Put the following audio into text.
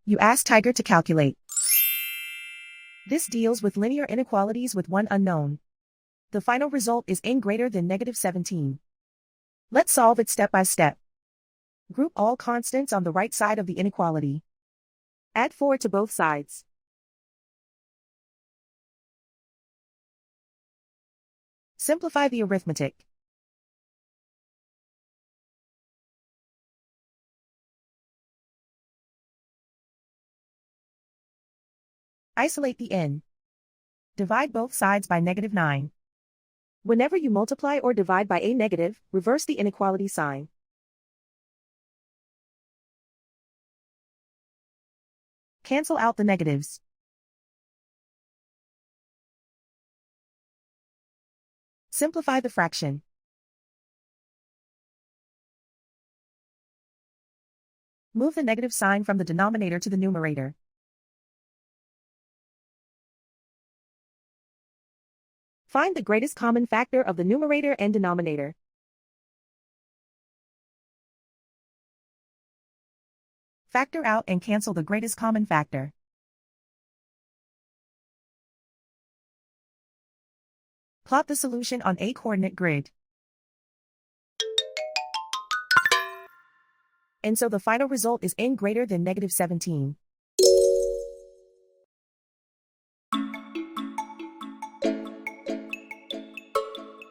You ask Tiger to calculate. This deals with linear inequalities with one unknown. The final result is n greater than -17. Let's solve it step by step. Group all constants on the right side of the inequality. Add 4 to both sides. Simplify the arithmetic. Isolate the n. Divide both sides by -9. Whenever you multiply or divide by a negative, reverse the inequality sign. Cancel out the negatives. Simplify the fraction. Move the negative sign from the denominator to the numerator. Find the greatest common factor of the numerator and denominator. Factor out and cancel the greatest common factor. Plot the solution on a coordinate grid. And so the final result is n greater than -17.